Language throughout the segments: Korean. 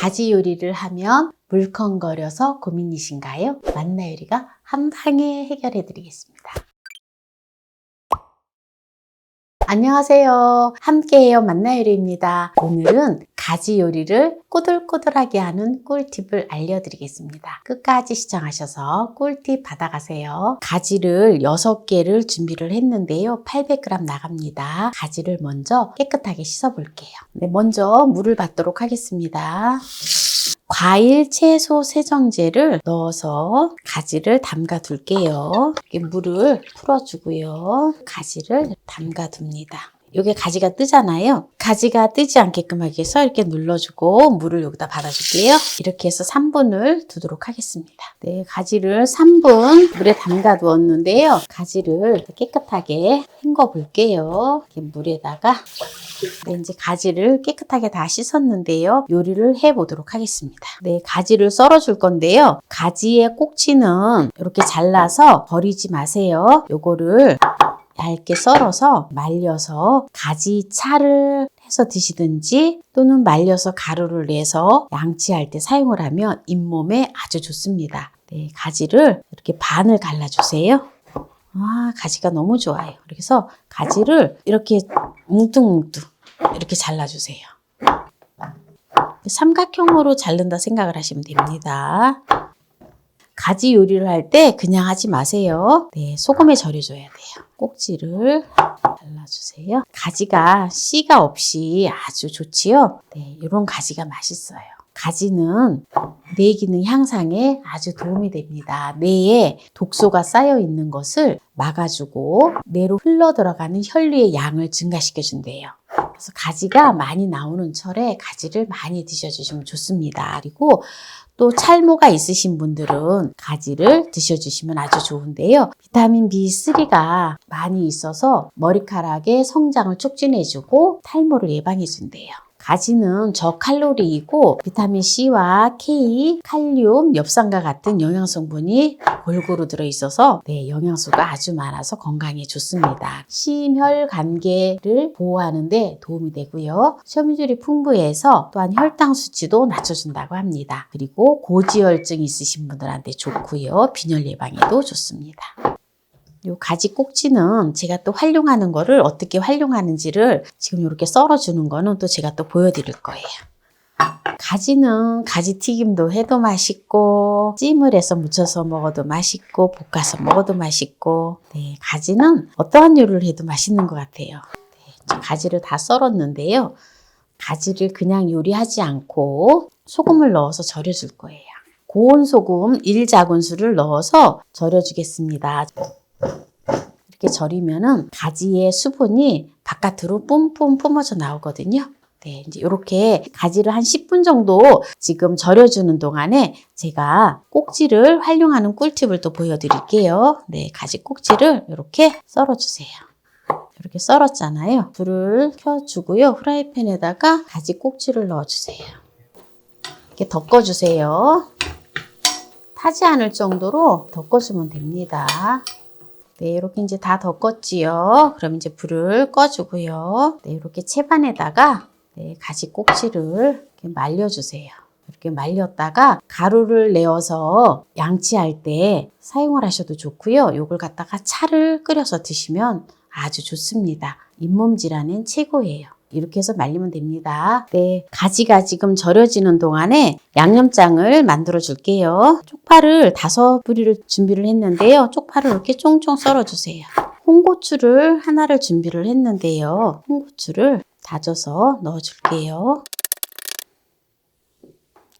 가지 요리를 하면 물컹거려서 고민이신가요? 만나요리가 한 방에 해결해 드리겠습니다. 안녕하세요. 함께해요 만나요리입니다. 오늘은 가지 요리를 꼬들꼬들하게 하는 꿀팁을 알려드리겠습니다. 끝까지 시청하셔서 꿀팁 받아가세요. 가지를 6개를 준비를 했는데요. 800g 나갑니다. 가지를 먼저 깨끗하게 씻어볼게요. 먼저 물을 받도록 하겠습니다. 과일, 채소 세정제를 넣어서 가지를 담가 둘게요. 물을 풀어주고요. 가지를 담가 둡니다. 이게 가지가 뜨잖아요. 가지가 뜨지 않게끔 하기 위해서 이렇게 눌러주고 물을 여기다 받아줄게요. 이렇게 해서 3분을 두도록 하겠습니다. 가지를 3분 물에 담가 두었는데요. 가지를 깨끗하게 헹궈 볼게요. 이렇게 물에다가 이제 가지를 깨끗하게 다 씻었는데요. 요리를 해 보도록 하겠습니다. 가지를 썰어 줄 건데요. 가지의 꼭지는 이렇게 잘라서 버리지 마세요. 요거를 얇게 썰어서 말려서 가지차를 해서 드시든지 또는 말려서 가루를 내서 양치할 때 사용을 하면 잇몸에 아주 좋습니다. 가지를 이렇게 반을 갈라주세요. 가지가 너무 좋아요. 그래서 가지를 이렇게 뭉뚱뭉뚱 이렇게 잘라주세요. 삼각형으로 자른다 생각을 하시면 됩니다. 가지 요리를 할 때 그냥 하지 마세요. 소금에 절여줘야 돼요. 꼭지를 잘라주세요. 가지가 씨가 없이 아주 좋지요. 이런 가지가 맛있어요. 가지는 뇌 기능 향상에 아주 도움이 됩니다. 뇌에 독소가 쌓여 있는 것을 막아주고 뇌로 흘러 들어가는 혈류의 양을 증가시켜 준대요. 그래서 가지가 많이 나오는 철에 가지를 많이 드셔주시면 좋습니다. 그리고 또 찰모가 있으신 분들은 가지를 드셔주시면 아주 좋은데요. 비타민 B3가 많이 있어서 머리카락의 성장을 촉진해주고 탈모를 예방해준대요. 가지는 저칼로리이고 비타민 C와 K, 칼륨, 엽산과 같은 영양성분이 골고루 들어있어서 영양소가 아주 많아서 건강에 좋습니다. 심혈관계를 보호하는 데 도움이 되고요. 섬유질이 풍부해서 또한 혈당 수치도 낮춰준다고 합니다. 그리고 고지혈증 있으신 분들한테 좋고요. 빈혈 예방에도 좋습니다. 요 가지 꼭지는 제가 또 활용하는 거를 어떻게 활용하는지를 지금 이렇게 썰어주는 거는 또 제가 또 보여드릴 거예요. 가지는 가지 튀김도 해도 맛있고 찜을 해서 무쳐서 먹어도 맛있고 볶아서 먹어도 맛있고 가지는 어떠한 요리를 해도 맛있는 것 같아요. 가지를 다 썰었는데요. 가지를 그냥 요리하지 않고 소금을 넣어서 절여줄 거예요. 고운 소금 1작은술을 넣어서 절여주겠습니다. 이렇게 절이면은 가지의 수분이 바깥으로 뿜뿜 뿜어져 나오거든요. 이제 이렇게 가지를 한 10분 정도 지금 절여주는 동안에 제가 꼭지를 활용하는 꿀팁을 또 보여드릴게요. 가지 꼭지를 이렇게 썰어주세요. 이렇게 썰었잖아요. 불을 켜주고요. 후라이팬에다가 가지 꼭지를 넣어주세요. 이렇게 덮어주세요. 타지 않을 정도로 덮어주면 됩니다. 이렇게 이제 다 덮었지요. 그럼 이제 불을 꺼주고요. 이렇게 채반에다가 가지 꼭지를 이렇게 말려주세요. 이렇게 말렸다가 가루를 내어서 양치할 때 사용을 하셔도 좋고요. 요걸 갖다가 차를 끓여서 드시면 아주 좋습니다. 잇몸 질환엔 최고예요. 이렇게 해서 말리면 됩니다. 가지가 지금 절여지는 동안에 양념장을 만들어 줄게요. 쪽파를 5뿌리를 준비를 했는데요. 쪽파를 이렇게 쫑쫑 썰어 주세요. 홍고추를 하나를 준비를 했는데요. 홍고추를 다져서 넣어 줄게요.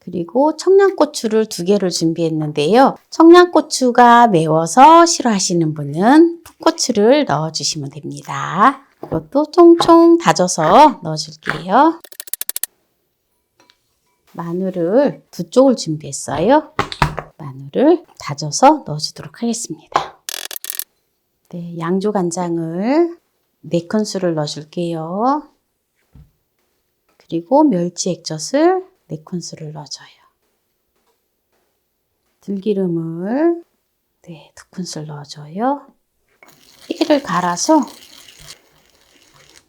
그리고 청양고추를 2개를 준비했는데요. 청양고추가 매워서 싫어하시는 분은 풋고추를 넣어 주시면 됩니다. 이것도 총총 다져서 넣어줄게요. 마늘을 2쪽을 준비했어요. 마늘을 다져서 넣어주도록 하겠습니다. 양조간장을 4큰술을 넣어줄게요. 그리고 멸치 액젓을 4큰술을 넣어줘요. 들기름을 2큰술 넣어줘요. 깨를 갈아서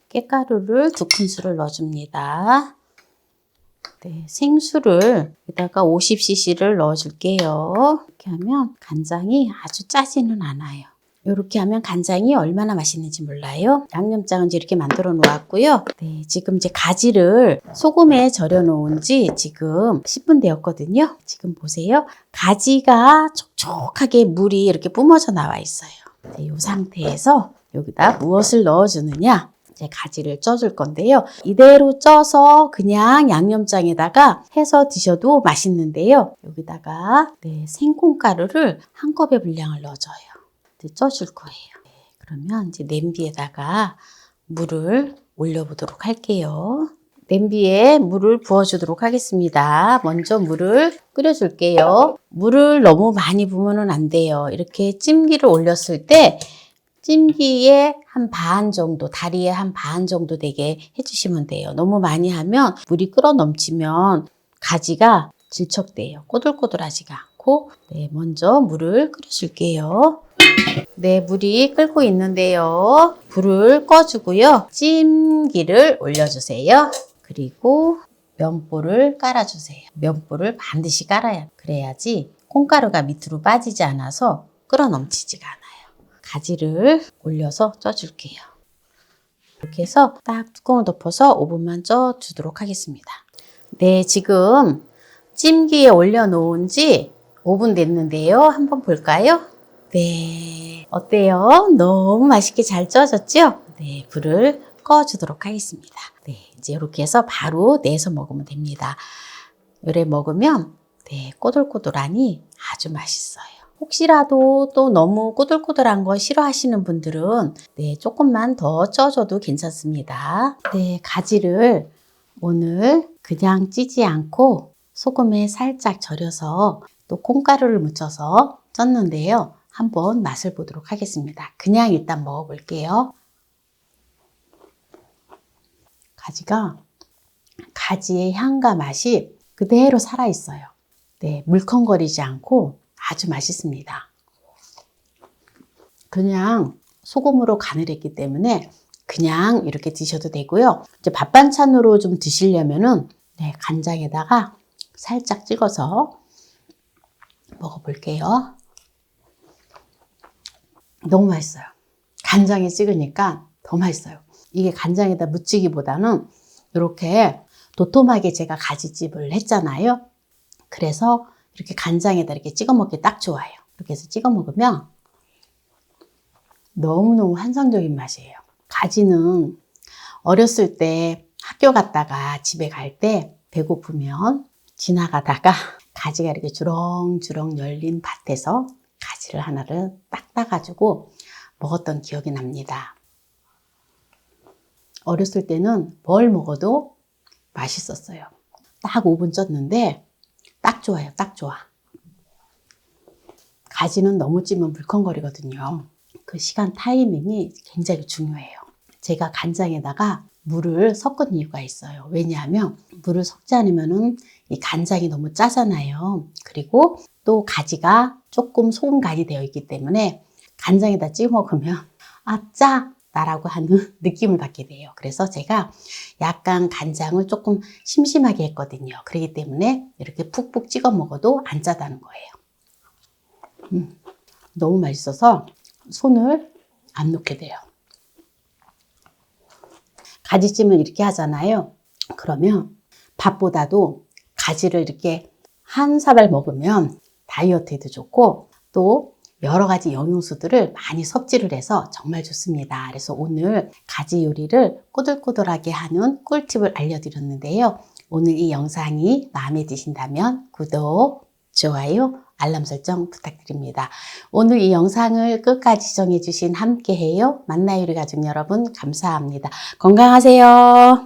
깨가루를 2큰술을 넣어줍니다. 네, 생수를 여기다가 50cc를 넣어줄게요. 이렇게 하면 간장이 아주 짜지는 않아요. 이렇게 하면 간장이 얼마나 맛있는지 몰라요. 양념장은 이렇게 만들어 놓았고요. 네, 지금 이제 가지를 소금에 절여 놓은 지 지금 10분 되었거든요. 지금 보세요. 가지가 촉촉하게 물이 이렇게 뿜어져 나와 있어요. 네, 이 상태에서 여기다 무엇을 넣어주느냐? 이제 가지를 쪄줄 건데요. 이대로 쪄서 그냥 양념장에다가 해서 드셔도 맛있는데요. 여기다가 네, 생콩가루를 한 컵의 분량을 넣어줘요. 쪄줄 거예요. 네, 그러면 이제 냄비에다가 물을 올려보도록 할게요. 냄비에 물을 부어주도록 하겠습니다. 먼저 물을 끓여줄게요. 물을 너무 많이 부으면 안 돼요. 이렇게 찜기를 올렸을 때 찜기에 한 반 정도, 다리에 한 반 정도 되게 해주시면 돼요. 너무 많이 하면 물이 끓어 넘치면 가지가 질척돼요. 꼬들꼬들하지가 않고 네, 먼저 물을 끓여줄게요. 네, 물이 끓고 있는데요. 불을 꺼주고요. 찜기를 올려주세요. 그리고 면보를 깔아주세요. 면보를 반드시 깔아야 해요. 그래야지 콩가루가 밑으로 빠지지 않아서 끓어 넘치지가 않아요. 가지를 올려서 쪄줄게요. 이렇게 해서 딱 뚜껑을 덮어서 5분만 쪄주도록 하겠습니다. 네, 지금 찜기에 올려놓은 지 5분 됐는데요. 한번 볼까요? 네, 어때요? 너무 맛있게 잘 쪄졌죠? 네, 불을 꺼주도록 하겠습니다. 네, 이제 이렇게 해서 바로 내서 먹으면 됩니다. 요래 먹으면 네, 꼬들꼬들하니 아주 맛있어요. 혹시라도 또 너무 꼬들꼬들한 거 싫어하시는 분들은 네, 조금만 더 쪄줘도 괜찮습니다. 네, 가지를 오늘 그냥 찌지 않고 소금에 살짝 절여서 또 콩가루를 묻혀서 쪘는데요. 한번 맛을 보도록 하겠습니다. 그냥 일단 먹어볼게요. 가지의 향과 맛이 그대로 살아있어요. 네, 물컹거리지 않고 아주 맛있습니다. 그냥 소금으로 간을 했기 때문에 그냥 이렇게 드셔도 되고요. 이제 밥 반찬으로 좀 드시려면은 네, 간장에다가 살짝 찍어서 먹어볼게요. 너무 맛있어요. 간장에 찍으니까 더 맛있어요. 이게 간장에다 묻히기보다는 이렇게 도톰하게 제가 가지찜을 했잖아요. 그래서 이렇게 간장에다 이렇게 찍어 먹기 딱 좋아요. 이렇게 해서 찍어 먹으면 너무너무 환상적인 맛이에요. 가지는 어렸을 때 학교 갔다가 집에 갈 때 배고프면 지나가다가 가지가 이렇게 주렁주렁 열린 밭에서 가지를 하나를 딱 따가지고 먹었던 기억이 납니다. 어렸을 때는 뭘 먹어도 맛있었어요. 딱 5분 쪘는데 딱 좋아요. 딱 좋아. 가지는 너무 찌면 물컹거리거든요. 그 시간 타이밍이 굉장히 중요해요. 제가 간장에다가 물을 섞은 이유가 있어요. 왜냐하면 물을 섞지 않으면 이 간장이 너무 짜잖아요. 그리고 또 가지가 조금 소금 간이 되어 있기 때문에 간장에다 찍어 먹으면 아, 짜! 라고 하는 느낌을 받게 돼요. 그래서 제가 약간 간장을 조금 심심하게 했거든요. 그렇기 때문에 이렇게 푹푹 찍어 먹어도 안 짜다는 거예요. 너무 맛있어서 손을 안 놓게 돼요. 가지찜을 이렇게 하잖아요. 그러면 밥보다도 가지를 이렇게 한 사발 먹으면 다이어트에도 좋고 또 여러 가지 영양소들을 많이 섭취를 해서 정말 좋습니다. 그래서 오늘 가지 요리를 꼬들꼬들하게 하는 꿀팁을 알려드렸는데요. 오늘 이 영상이 마음에 드신다면 구독, 좋아요, 알람 설정 부탁드립니다. 오늘 이 영상을 끝까지 시청해주신 함께해요 만나요 우리 가족 여러분 감사합니다. 건강하세요.